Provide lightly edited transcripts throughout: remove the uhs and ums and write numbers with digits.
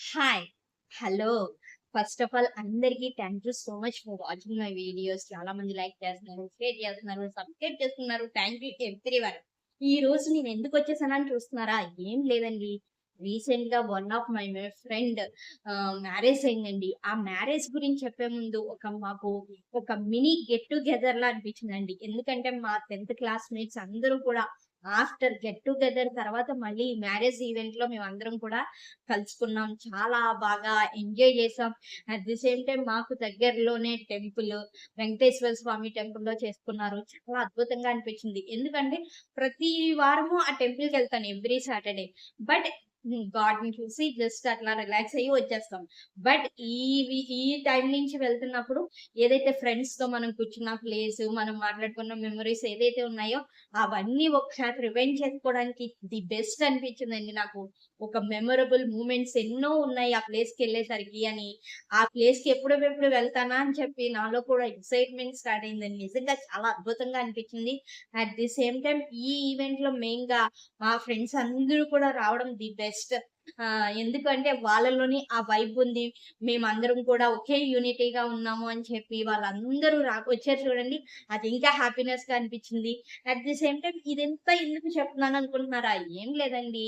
Hi. Hello. First of all అందరికీ thank you so much for watching my videos. చాలా మంది like చేస్తున్నారు, share చేస్తున్నారు, సబ్స్క్రైబ్ చేస్తున్నారు. Thank you everyone. ఈ రోజు నేను ఎందుకొచ్చేసానని చూస్తున్నారా? ఏం లేదండి. రీసెంట్‌గా one of my friend marriage అయిందండి. ఆ మ్యారేజ్ గురించి చెప్పే ముందు మాకు ఒక మినీ గెట్ టుగెదర్‌లా అనిపించిందండి. ఎందుకంటే మా 10థ్ క్లాస్‌మేట్స్ అందరూ కూడా ఆఫ్టర్ గెట్ టుగెదర్ తర్వాత మళ్ళీ మ్యారేజ్ ఈవెంట్‌లో మేమందరం కూడా కలుసుకున్నాం. చాలా బాగా ఎంజాయ్ చేసాం. అట్ ది సేమ్ టైమ్ మాకు దగ్గరలోనే వెంకటేశ్వర స్వామి టెంపుల్‌లో చేసుకున్నారు. చాలా అద్భుతంగా అనిపించింది. ఎందుకంటే ప్రతి వారము ఆ టెంపుల్‌కెళ్తాను ఎవ్రీ సాటర్‌డే. బట్ గాడ్‌ని చూసి జస్ట్ అట్లా రిలాక్స్ అయ్యి వచ్చేస్తాం. బట్ ఈ టైం నుంచి వెళ్తున్నప్పుడు ఏదైతే ఫ్రెండ్స్‌తో మనం కూర్చున్న ప్లేసు, మనం మాట్లాడుకున్న మెమోరీస్ ఏదైతే ఉన్నాయో అవన్నీ ఒకసారి రివైండ్ చేసుకోవడానికి ది బెస్ట్ అనిపించిందండి నాకు. ఒక మెమరబుల్ మూమెంట్స్ ఎన్నో ఉన్నాయి ఆ ప్లేస్‌కెళ్ళేసరికి అని. ఆ ప్లేస్‌కి ఎప్పుడెప్పుడు వెళ్తానా అని చెప్పి నాలో కూడా ఎక్సైట్‌మెంట్ స్టార్ట్ అయిందండి. నిజంగా చాలా అద్భుతంగా అనిపించింది. అట్ ది సేమ్ టైమ్ ఈ ఈవెంట్‌లో మెయిన్‌గా మా ఫ్రెండ్స్ అందరూ కూడా రావడం ది బెస్ట్. ఎందుకంటే వాళ్ళలోని ఆ వైబ్ ఉంది. మేమందరం కూడా ఒకే యూనిటీగా ఉన్నాము అని చెప్పి వాళ్ళందరూ వచ్చారు చూడండి. అది ఇంకా హ్యాపీనెస్‌గా అనిపించింది. అట్ ది సేమ్ టైమ్ ఇదంతా ఎందుకు చెప్తున్నాను అనుకుంటున్నారా? ఏం లేదండి.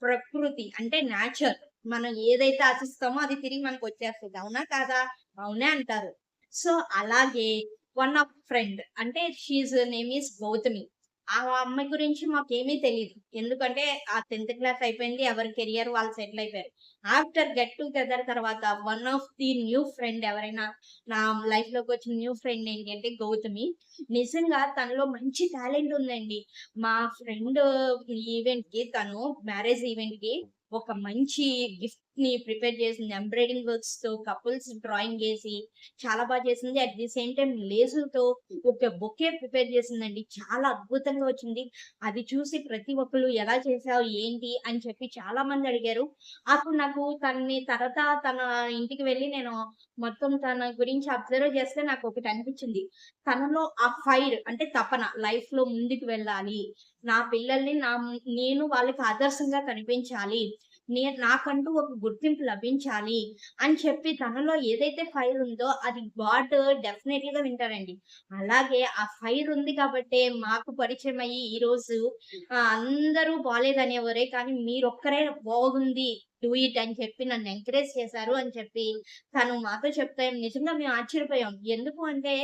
ప్రకృతి అంటే నేచర్. మనం ఏదైతే ఆశిస్తామో అది తిరిగి మనకొచ్చేస్తది. అవునా? కాదా? అవునే అంటారు. సో, అలాగే వన్ ఆఫ్ ఫ్రెండ్ అంటే నేమ్ ఈస్ గౌతమి. ఆ అమ్మాయి గురించి మాకేమీ తెలీదు. ఎందుకంటే ఆ 10థ్ క్లాస్ అయిపోయింది. ఎవరి కెరియర్ వాళ్ళు సెటిల్ అయిపోయారు. ఆఫ్టర్ గెట్ టుగెదర్ తర్వాత one of the new friend ఎవరైనా నా లైఫ్‌లోకొచ్చిన న్యూ ఫ్రెండ్ ఏంటి అంటే గౌతమి. నిజంగా తనలో మంచి టాలెంట్ ఉందండి. మా ఫ్రెండ్ తను మ్యారేజ్ ఈవెంట్‌కి ఒక మంచి గిఫ్ట్‌ని ప్రిపేర్ చేసింది. ఎంబ్రాయిడింగ్ వర్క్స్‌తో కపుల్స్ డ్రాయింగ్ ఏసి చాలా చేసింది. అట్ ది సేమ్ టైమ్ లేసులతో ఒక బొకే ప్రిపేర్ చేసిందండి. చాలా అద్భుతంగా వచ్చింది. అది చూసి ప్రతి ఒక్కళ్ళు ఎలా చేసావు? ఏంటి? అని చెప్పి చాలా మంది అడిగారు. అప్పుడు నాకు తనని తర్వాత తన ఇంటికి వెళ్లి నేను మొత్తం తన గురించి అబ్జర్వ్ చేస్తే నాకొకటి అనిపించింది. తనలో ఆ ఫైర్ అంటే తపన లైఫ్‌లో ముందుకు వెళ్ళాలి. నా పిల్లల్ని నేను వాళ్ళకి ఆదర్శంగా కనిపించాలి. నాకంటూ ఒక గుర్తింపు లభించాలి అని చెప్పి తనలో ఏదైతే ఫైర్ ఉందో అది గాడ్ డెఫినెట్‌లీగా వింటారండి. అలాగే ఆ ఫైర్ ఉంది కాబట్టే మాకు పరిచయం అయ్యి ఈరోజు అందరూ బాలేదనేవారే కానీ మీరొక్కరే బాగుంది. డూ ఇట్ అని చెప్పి నన్ను ఎంకరేజ్ చేశారు అని చెప్పి తను మాతో చెప్తే నిజంగా మేము ఆశ్చర్యపోయాం. ఎందుకు అంటే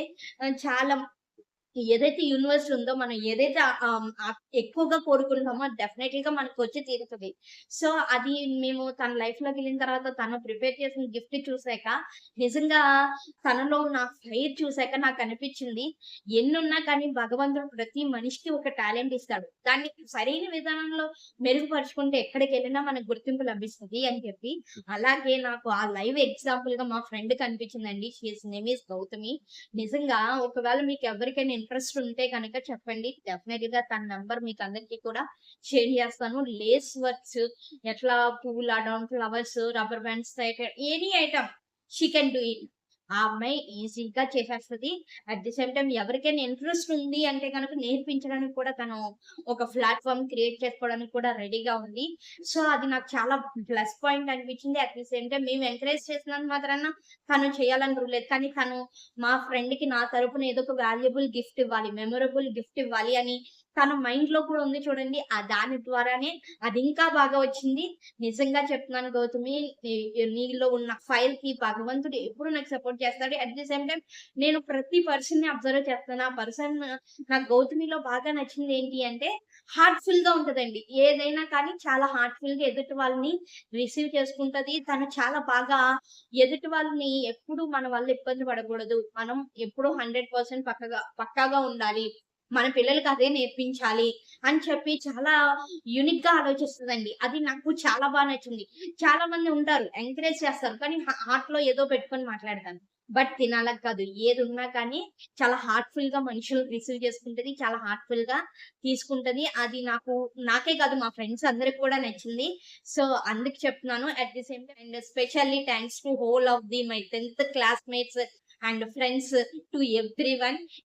చాలా ఏదైతే యూనివర్స్ ఉందో మనం ఏదైతే ఎక్కువగా కోరుకుంటామో అది డెఫినెట్‌లీగా మనకొచ్చి తీరుతది. సో, అది మేము తన లైఫ్‌లోకెళ్ళిన తర్వాత తను ప్రిపేర్ చేసిన గిఫ్ట్ చూసాక నిజంగా తనలో ఉన్న ఫెయిర్ చూసాక నాకనిపించింది. ఎన్నున్నా కానీ భగవంతుడు ప్రతి మనిషికి ఒక టాలెంట్ ఇస్తాడు. దాన్ని సరైన విధానంలో మెరుగుపరుచుకుంటే ఎక్కడికెళ్ళినా మనకు గుర్తింపు లభిస్తది అని చెప్పి, అలాగే నాకు ఆ లైవ్ ఎగ్జాంపుల్‌గా మా ఫ్రెండ్ కనిపించిందండి. Name is Gautami. నిజంగా ఒకవేళ మీకెవ్వరికైనా ఇంట్రెస్ట్ ఉంటే గనక చెప్పండి. డెఫినెట్‌గా తన నంబర్ మీకందరికీ కూడా షేర్ చేస్తాను. లేస్ వర్క్స్ ఎట్లా పువ్వులు ఆడడం, flowers, rubber bands any item she can do it. ఆ అమ్మాయి ఈజీగా చేసేస్తది. అట్ ది సేమ్ టైమ్ ఎవరికైనా ఇంట్రెస్ట్ ఉంది అంటే గనక నేర్పించడానికి కూడా తను ఒక ప్లాట్‌ఫార్మ్ క్రియేట్ చేసుకోవడానికి కూడా రెడీగా ఉంది. సో, అది నాకు చాలా ప్లస్ పాయింట్ అనిపించింది. అట్ ది సేమ్ టైమ్ మేము ఎంకరేజ్ చేసినంత మాత్రాన తను చేయాలని రూల్ లేదు. కానీ తను మా ఫ్రెండ్‌కి నా తరపున ఏదో ఒక వాల్యుబుల్ గిఫ్ట్ ఇవ్వాలి. మెమరబుల్ గిఫ్ట్ ఇవ్వాలి అని తన మైండ్‌లో కూడా ఉంది చూడండి. దాని ద్వారానే అది ఇంకా బాగా వచ్చింది. నిజంగా చెప్తున్నాను గౌతమి నీ నీలో ఉన్న ఫైర్‌కి భగవంతుడు ఎప్పుడు నాకు సపోర్ట్ చేస్తాడు. అట్ ది సేమ్ టైమ్ నేను ప్రతి పర్సన్‌ని అబ్జర్వ్ చేస్తాను. ఆ పర్సన్ నాకు గౌతమిలో బాగా నచ్చింది ఏంటి అంటే హార్ట్‌ఫుల్‌గా ఉంటదండి. ఏదైనా కానీ చాలా హార్ట్‌ఫుల్‌గా ఎదుటి వాళ్ళని రిసీవ్ చేసుకుంటది. తను చాలా బాగా ఎదుటి వాళ్ళని ఎప్పుడు మన వల్ల ఇబ్బంది పడకూడదు. మనం ఎప్పుడూ 100% పక్కాగా ఉండాలి. మన పిల్లలకి అదే నేర్పించాలి అని చెప్పి చాలా యూనిక్‌గా ఆలోచిస్తదండి. అది నాకు చాలా నచ్చింది. చాలా మంది ఉంటారు ఎంకరేజ్ చేస్తారు. కానీ హార్ట్‌లో ఏదో పెట్టుకొని మాట్లాడతారు. బట్ తినాలని కాదు. ఏదున్నా కానీ చాలా హార్ట్‌ఫుల్‌గా మనుషులు రిసీవ్ చేసుకుంటది. చాలా హార్ట్‌ఫుల్‌గా తీసుకుంటది. అది నాకే కాదు మా ఫ్రెండ్స్ అందరికి కూడా నచ్చింది. సో, అందుకు చెప్తున్నాను. At the same time and specially thanks to whole of my 10థ్ classmates and friends to everyone.